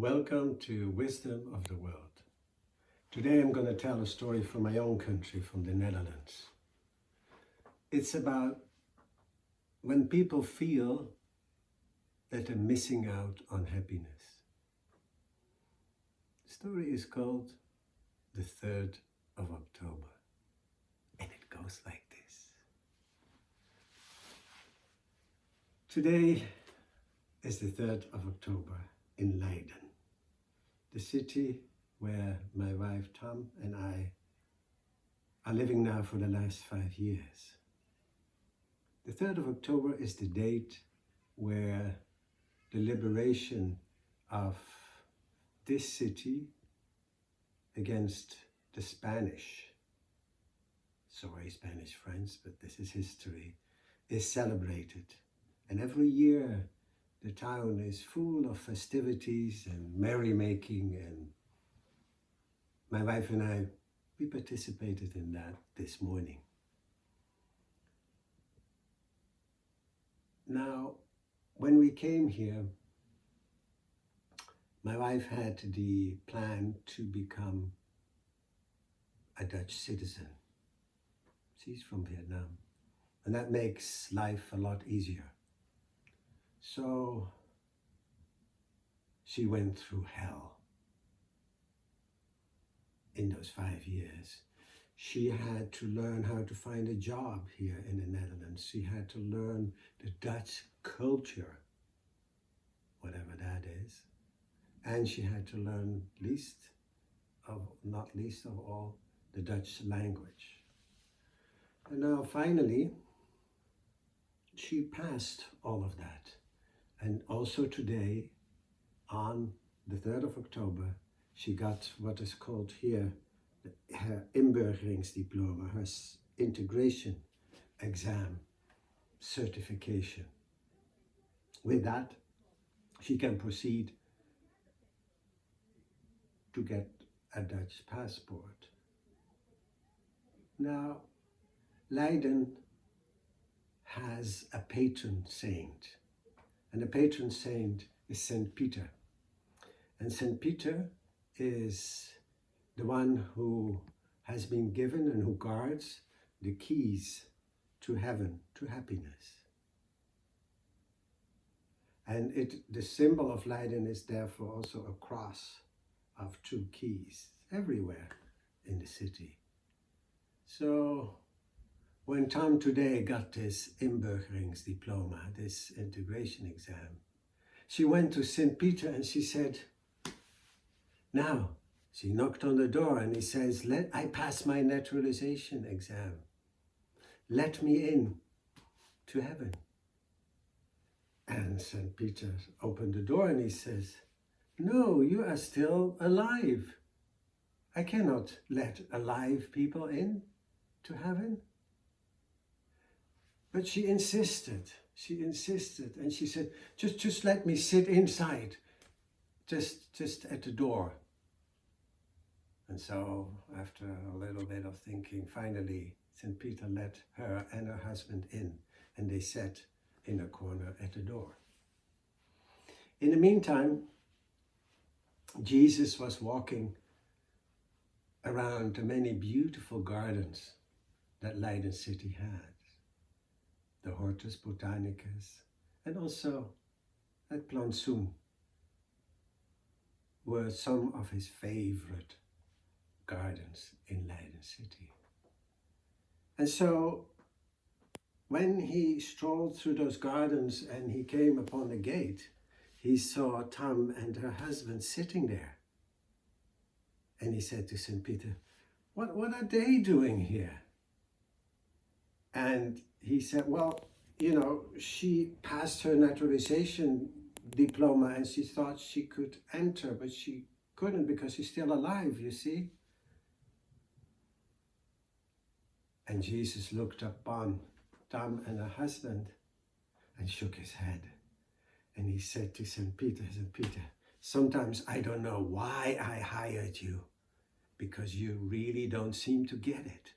Welcome to Wisdom of the World. Today I'm going to tell a story from my own country, from the Netherlands. It's about when people feel that they're missing out on happiness. The story is called The 3rd of October, and it goes like this. Today is the 3rd of October in Leiden, the city where my wife Tam and I are living now for the last 5 years. The 3rd of October is the date where the liberation of this city against the Spanish friends, but this is history, is celebrated. And every year the town is full of festivities and merrymaking, and my wife and I, we participated in that this morning. Now, when we came here, my wife had the plan to become a Dutch citizen. She's from Vietnam, and that makes life a lot easier. So she went through hell in those 5 years. She had to learn how to find a job here in the Netherlands. She had to learn the Dutch culture, whatever that is. And she had to learn not least of all, the Dutch language. And now finally, she passed all of that. And also today, on the 3rd of October, she got what is called here her inburgeringsdiploma, her integration exam certification. With that, she can proceed to get a Dutch passport. Now, Leiden has a patron saint, and the patron saint is St. Peter. And St. Peter is the one who has been given and who guards the keys to heaven, to happiness. And the symbol of Leiden is therefore also a cross of 2 keys everywhere in the city. So when Tom today got this inburgeringsdiploma, this integration exam, she went to St. Peter and she said, now, she knocked on the door and he says, I passed my naturalization exam. Let me in to heaven. And St. Peter opened the door and he says, no, you are still alive. I cannot let alive people in to heaven. But she insisted, and she said, just let me sit inside, just at the door. And so, after a little bit of thinking, finally, St. Peter let her and her husband in, and they sat in a corner at the door. In the meantime, Jesus was walking around the many beautiful gardens that Leiden city had. The Hortus Botanicus, and also at Plantsoen were some of his favorite gardens in Leiden city. And so when he strolled through those gardens and he came upon the gate, he saw Tam and her husband sitting there. And he said to St. Peter, what are they doing here? And he said, well, she passed her naturalization diploma and she thought she could enter, but she couldn't because she's still alive, you see. And Jesus looked upon Tam and her husband and shook his head. And he said to St. Peter, sometimes I don't know why I hired you, because you really don't seem to get it.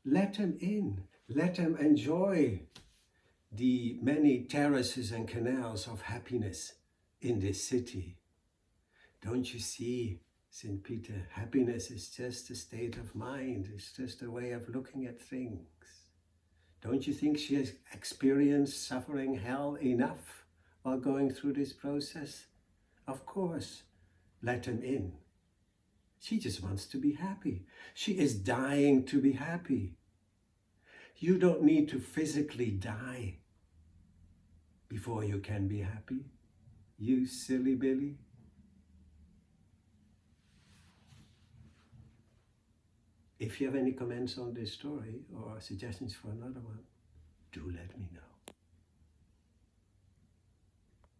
Let him in. Let him enjoy the many terraces and canals of happiness in this city. Don't you see, St. Peter, happiness is just a state of mind. It's just a way of looking at things. Don't you think she has experienced suffering hell enough while going through this process? Of course, let him in. She just wants to be happy. She is dying to be happy. You don't need to physically die before you can be happy. You silly Billy. If you have any comments on this story or suggestions for another one, do let me know.